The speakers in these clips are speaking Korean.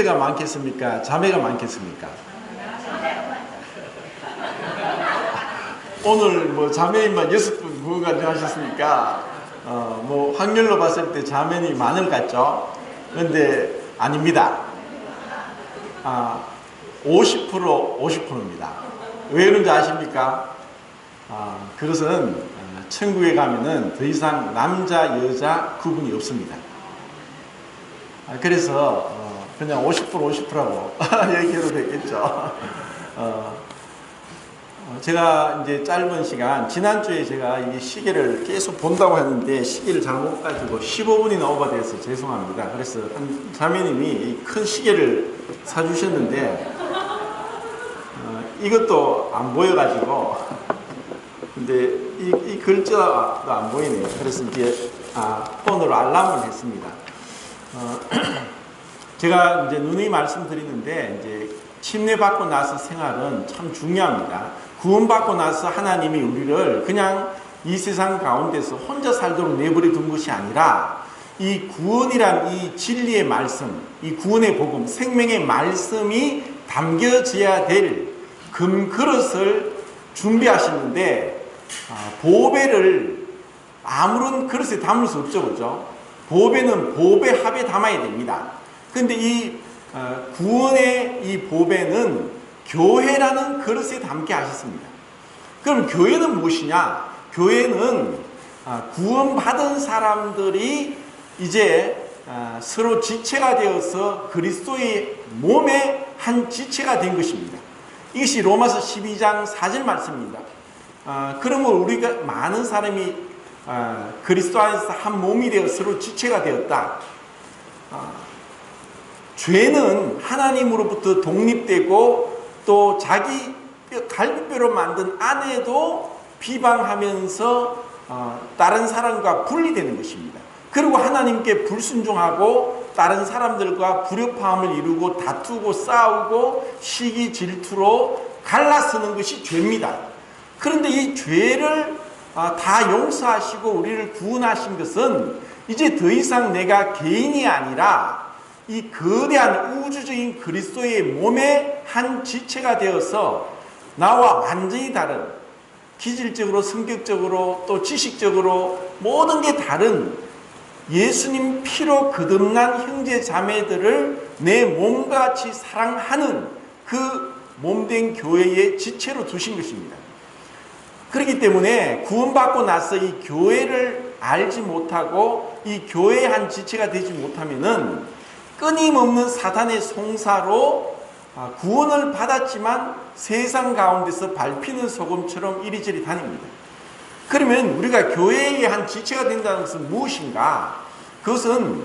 형제가 많겠습니까? 자매가 많겠습니까? 오늘 뭐 자매인만 6분 구원까지 하셨으니까 뭐 확률로 봤을 때 자매는 많을 것 같죠? 그런데 아닙니다. 50% 50%입니다. 왜 그런지 아십니까? 그것은 천국에 가면은 더 이상 남자 여자 구분이 없습니다. 그래서 그냥 50% 50%라고 얘기해도 되겠죠. 제가 이제 짧은 시간, 지난주에 제가 이 시계를 계속 본다고 했는데 시계를 잘못 가지고 15분이나 오버돼서 죄송합니다. 그래서 한 자매님이 큰 시계를 사주셨는데 이것도 안 보여가지고 근데 이 글자도 안 보이네요. 그래서 이제 폰으로 알람을 했습니다. 제가 이제 누누이 말씀드리는데 이제 침례받고 나서 생활은 참 중요합니다. 구원받고 나서 하나님이 우리를 그냥 이 세상 가운데서 혼자 살도록 내버려 둔 것이 아니라 이 구원이란 이 진리의 말씀, 이 구원의 복음, 생명의 말씀이 담겨져야 될 금그릇을 준비하시는데 보배를 아무런 그릇에 담을 수 없죠, 그죠? 보배는 보배 합에 담아야 됩니다. 그런데 이 구원의 이 보배는 교회라는 그릇에 담게 하셨습니다. 그럼 교회는 무엇이냐? 교회는 구원받은 사람들이 이제 서로 지체가 되어서 그리스도의 몸의 한 지체가 된 것입니다. 이것이 로마서 12장 4절 말씀입니다. 그러면 우리가 많은 사람이 그리스도 안에서 한 몸이 되어 서로 지체가 되었다. 죄는 하나님으로부터 독립되고 또 자기 갈비뼈로 만든 아내도 비방하면서 다른 사람과 분리되는 것입니다. 그리고 하나님께 불순종하고 다른 사람들과 불협화음을 이루고 다투고 싸우고 시기 질투로 갈라서는 것이 죄입니다. 그런데 이 죄를 다 용서하시고 우리를 구원하신 것은 이제 더 이상 내가 개인이 아니라 이 거대한 우주적인 그리스도의 몸의 한 지체가 되어서 나와 완전히 다른 기질적으로 성격적으로 또 지식적으로 모든 게 다른 예수님 피로 거듭난 형제 자매들을 내 몸과 같이 사랑하는 그 몸된 교회의 지체로 두신 것입니다. 그렇기 때문에 구원받고 나서 이 교회를 알지 못하고 이 교회의 한 지체가 되지 못하면은 끊임없는 사탄의 송사로 구원을 받았지만 세상 가운데서 밟히는 소금처럼 이리저리 다닙니다. 그러면 우리가 교회의 한 지체가 된다는 것은 무엇인가? 그것은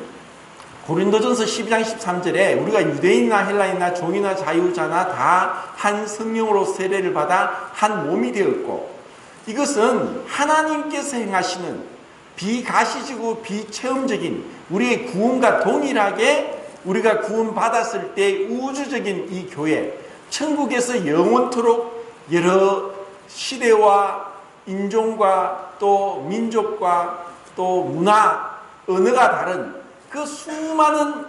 고린도전서 12장 13절에 우리가 유대인이나 헬라인이나 종이나 자유자나 다 한 성령으로 세례를 받아 한 몸이 되었고 이것은 하나님께서 행하시는 비가시적이고 비체험적인 우리의 구원과 동일하게 우리가 구원받았을 때 우주적인 이 교회, 천국에서 영원토록 여러 시대와 인종과 또 민족과 또 문화, 언어가 다른 그 수많은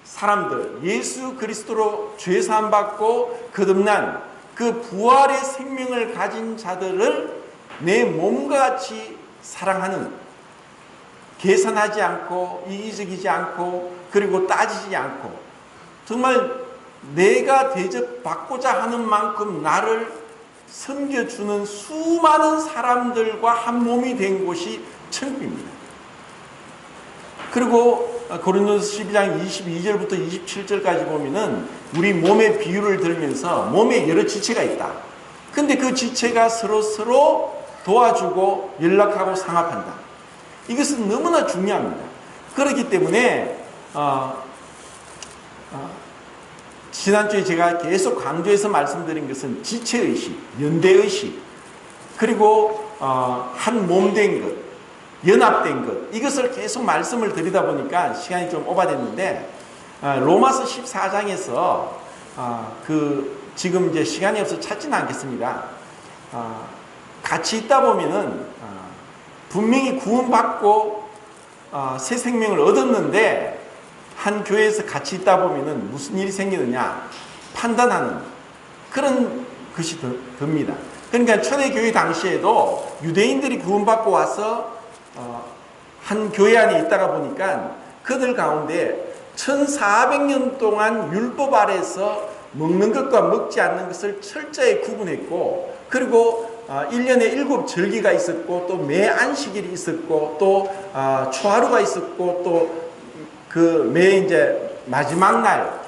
사람들, 예수 그리스도로 죄사함 받고 거듭난 그 부활의 생명을 가진 자들을 내 몸과 같이 사랑하는, 계산하지 않고 이기적이지 않고 그리고 따지지 않고 정말 내가 대접받고자 하는 만큼 나를 섬겨주는 수많은 사람들과 한 몸이 된 곳이 천국입니다. 그리고 고린도서 12장 22절부터 27절까지 보면은 우리 몸의 비유를 들면서 몸에 여러 지체가 있다. 근데 그 지체가 서로 도와주고 연락하고 상합한다. 이것은 너무나 중요합니다. 그렇기 때문에 지난주에 제가 계속 강조해서 말씀드린 것은 지체의식, 연대의식, 그리고 한 몸된 것, 연합된 것, 이것을 계속 말씀을 드리다 보니까 시간이 좀 오바됐는데 로마서 14장에서 지금 이제 시간이 없어서 찾지는 않겠습니다. 같이 있다 보면은 분명히 구원받고 새 생명을 얻었는데 한 교회에서 같이 있다 보면은 무슨 일이 생기느냐 판단하는 그런 것이 듭니다. 그러니까 초대교회 당시에도 유대인들이 구원받고 와서 한 교회 안에 있다가 보니까 그들 가운데 1400년 동안 율법 아래서 먹는 것과 먹지 않는 것을 철저히 구분했고, 그리고 1년에 7절기가 있었고, 또 매 안식일이 있었고, 또 초하루가 있었고, 또 그 매 이제 마지막 날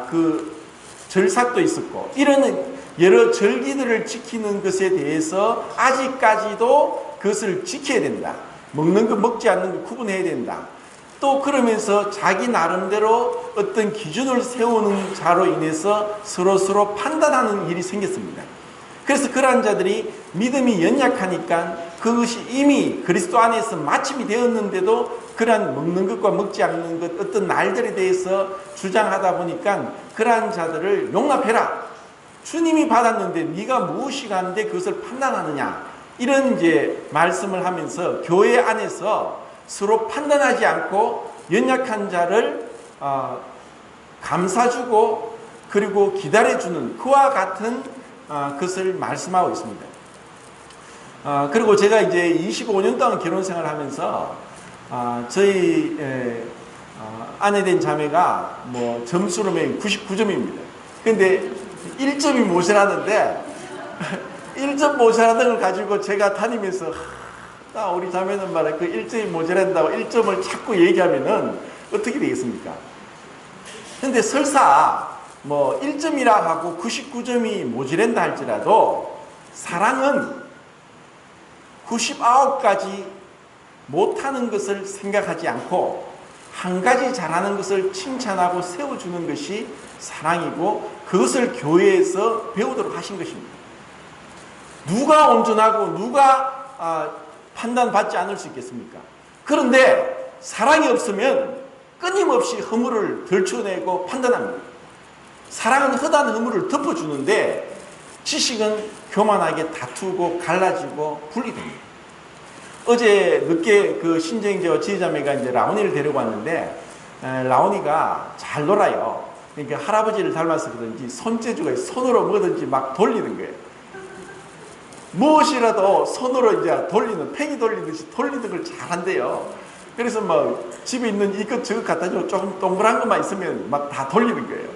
그 절삭도 있었고, 이런 여러 절기들을 지키는 것에 대해서 아직까지도 그것을 지켜야 된다. 먹는 것 먹지 않는 것 구분해야 된다. 또 그러면서 자기 나름대로 어떤 기준을 세우는 자로 인해서 서로 판단하는 일이 생겼습니다. 그래서 그러한 자들이 믿음이 연약하니까 그것이 이미 그리스도 안에서 마침이 되었는데도 그러한 먹는 것과 먹지 않는 것 어떤 날들에 대해서 주장하다 보니까 그러한 자들을 용납해라. 주님이 받았는데 네가 무엇이 가는데 그것을 판단하느냐. 이런 이제 말씀을 하면서 교회 안에서 서로 판단하지 않고 연약한 자를 감싸주고 그리고 기다려주는 그와 같은 것을 말씀하고 있습니다. 그리고 제가 이제 25년 동안 결혼 생활을 하면서 저희 아내된 자매가 뭐 점수로 면 99점입니다. 근데 1점이 모자라는데 1점 모자라는 걸 가지고 제가 다니면서 우리 자매는 말이야 그 1점이 모자란다고 1점을 자꾸 얘기하면은 어떻게 되겠습니까? 근데 설사 뭐 1점이라 하고 99점이 모자란다 할지라도 사랑은 99가지 못하는 것을 생각하지 않고 한 가지 잘하는 것을 칭찬하고 세워주는 것이 사랑이고 그것을 교회에서 배우도록 하신 것입니다. 누가 온전하고 누가 판단받지 않을 수 있겠습니까? 그런데 사랑이 없으면 끊임없이 허물을 들춰내고 판단합니다. 사랑은 허다한 허물을 덮어주는데 지식은 교만하게 다투고 갈라지고 분리됩니다. 어제 늦게 그 신정제와 지혜자매가 이제 라온이를 데리고 왔는데 라온이가 잘 놀아요. 그러니까 할아버지를 닮아서 그런지 손재주가 손으로 뭐든지 막 돌리는 거예요. 무엇이라도 손으로 이제 돌리는, 팽이 돌리듯이 돌리는 걸 잘한대요. 그래서 뭐 집에 있는 이것 저것 갖다 주고 조금 동그란 것만 있으면 막 다 돌리는 거예요.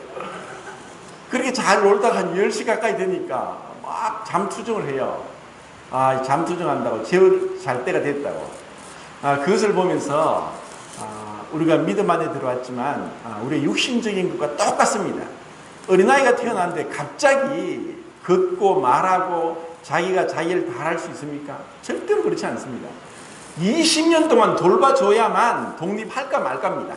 그렇게 잘 놀다가 한 10시 가까이 되니까 막 잠투정을 해요. 잠투정한다고 잘 때가 됐다고. 그것을 보면서 우리가 믿음 안에 들어왔지만 우리의 육신적인 것과 똑같습니다. 어린아이가 태어났는데 갑자기 걷고 말하고 자기가 자기를 다 할 수 있습니까? 절대로 그렇지 않습니다. 20년 동안 돌봐줘야만 독립할까 말까입니다.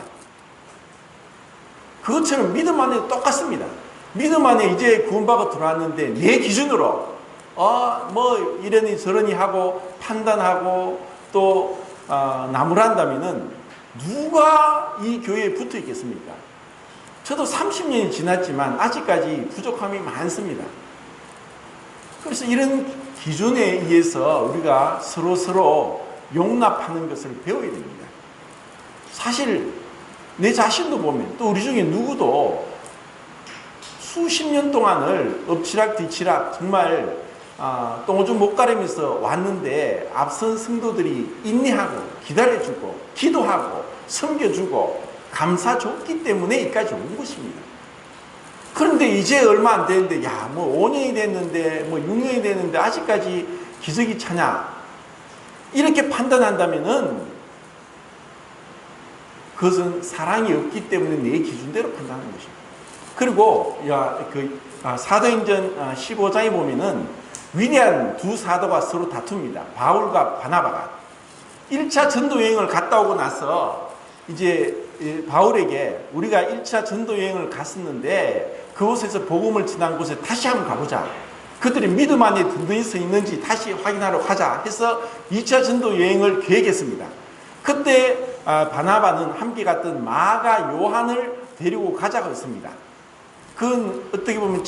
그것처럼 믿음 안에 똑같습니다. 믿음 안에 이제 구원받고 들어왔는데 내 기준으로 뭐 이러니 저러니 하고 판단하고 또 나무란다면은 누가 이 교회에 붙어 있겠습니까? 저도 30년이 지났지만 아직까지 부족함이 많습니다. 그래서 이런 기준에 의해서 우리가 서로 용납하는 것을 배워야 됩니다. 사실 내 자신도 보면 또 우리 중에 누구도 수십 년 동안을 엎치락 뒤치락 정말 똥오줌 못 가리면서 왔는데 앞선 성도들이 인내하고 기다려주고 기도하고 섬겨주고 감사줬기 때문에 여기까지 온 것입니다. 그런데 이제 얼마 안 되는데 뭐 5년이 됐는데 뭐 6년이 됐는데 아직까지 기적이 차냐 이렇게 판단한다면은 그것은 사랑이 없기 때문에 내 기준대로 판단하는 것입니다. 그리고 사도행전 15장에 보면은 위대한 두 사도가 서로 다툽니다. 바울과 바나바가 1차 전도 여행을 갔다 오고 나서 이제 바울에게 우리가 1차 전도 여행을 갔었는데 그곳에서 복음을 전한 곳에 다시 한번 가보자. 그들이 믿음 안에 든든히 서 있는지 다시 확인하러 가자 해서 2차 전도 여행을 계획했습니다. 그때 바나바는 함께 갔던 마가 요한을 데리고 가자고 했습니다. 그건 어떻게 보면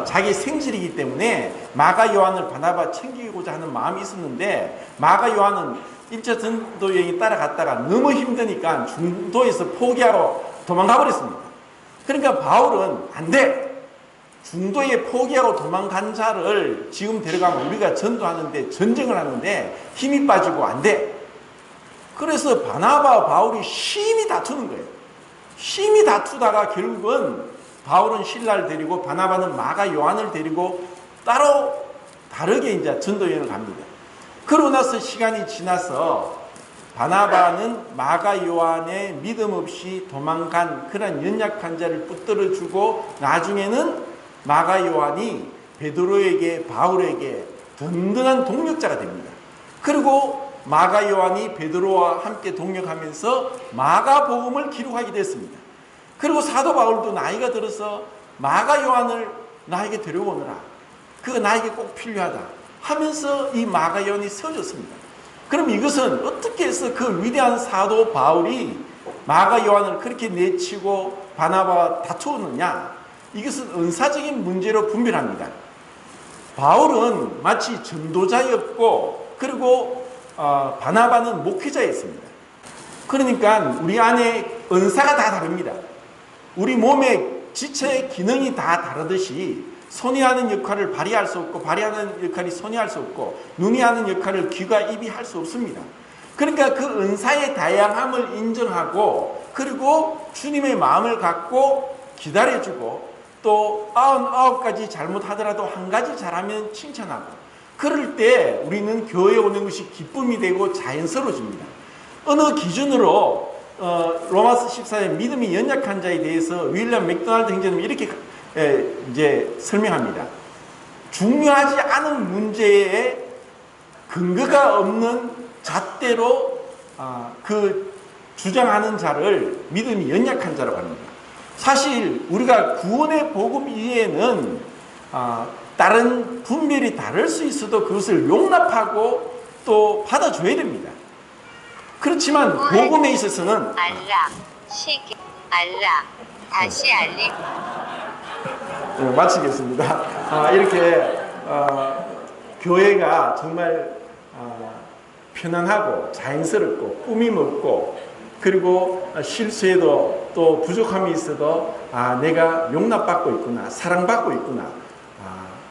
자기 생질이기 때문에 마가 요한을 바나바 챙기고자 하는 마음이 있었는데 마가 요한은 1차 전도 여행이 따라갔다가 너무 힘드니까 중도에서 포기하러 도망가 버렸습니다. 그러니까 바울은 안 돼. 중도에 포기하고 도망간 자를 지금 데려가면 우리가 전도하는데 전쟁을 하는데 힘이 빠지고 안 돼. 그래서 바나바와 바울이 심히 다투는 거예요. 심히 다투다가 결국은 바울은 실라를 데리고 바나바는 마가 요한을 데리고 따로 다르게 이제 전도 여행을 갑니다. 그러고 나서 시간이 지나서 바나바는 마가 요한의 믿음 없이 도망간 그런 연약한 자를 붙들어주고 나중에는 마가 요한이 베드로에게 바울에게 든든한 동력자가 됩니다. 그리고 마가 요한이 베드로와 함께 동력하면서 마가복음을 기록하게 됐습니다. 그리고 사도 바울도 나이가 들어서 마가 요한을 나에게 데려오느라 그거 나에게 꼭 필요하다 하면서 이 마가 요한이 세워졌습니다. 그럼 이것은 어떻게 해서 그 위대한 사도 바울이 마가 요한을 그렇게 내치고 바나바와 다투었느냐? 이것은 은사적인 문제로 분별합니다. 바울은 마치 전도자였고 그리고 바나바는 목회자였습니다. 그러니까 우리 안에 은사가 다 다릅니다. 우리 몸의 지체의 기능이 다 다르듯이 손이 하는 역할을 발휘할 수 없고 발휘하는 역할이 손이 할 수 없고 눈이 하는 역할을 귀가 입이 할 수 없습니다. 그러니까 그 은사의 다양함을 인정하고 그리고 주님의 마음을 갖고 기다려주고 또 99가지 잘못하더라도 한 가지 잘하면 칭찬하고 그럴 때 우리는 교회에 오는 것이 기쁨이 되고 자연스러워집니다. 어느 기준으로 로마서 14장 믿음이 연약한 자에 대해서 윌리엄 맥도날드 행자님이 이렇게 이제 설명합니다. 중요하지 않은 문제에 근거가 없는 잣대로 그 주장하는 자를 믿음이 연약한 자라고 합니다. 사실 우리가 구원의 복음 이외에는 다른 분별이 다를 수 있어도 그것을 용납하고 또 받아줘야 됩니다. 그렇지만 복음에 있어서는 알람, 시계, 알람, 다시 알림. 마치겠습니다. 이렇게 교회가 정말 편안하고 자연스럽고 꾸밈 없고 그리고 실수에도 또 부족함이 있어도 내가 용납받고 있구나 사랑받고 있구나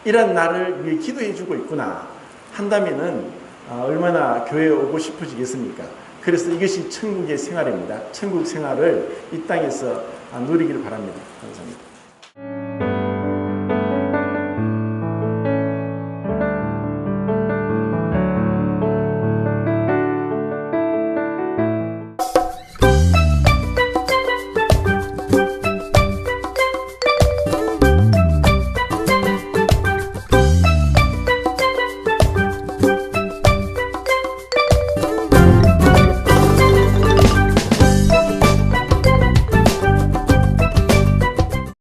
이런 나를 위해 기도해주고 있구나 한다면은 얼마나 교회에 오고 싶어지겠습니까? 그래서 이것이 천국의 생활입니다. 천국 생활을 이 땅에서 누리기를 바랍니다. 감사합니다.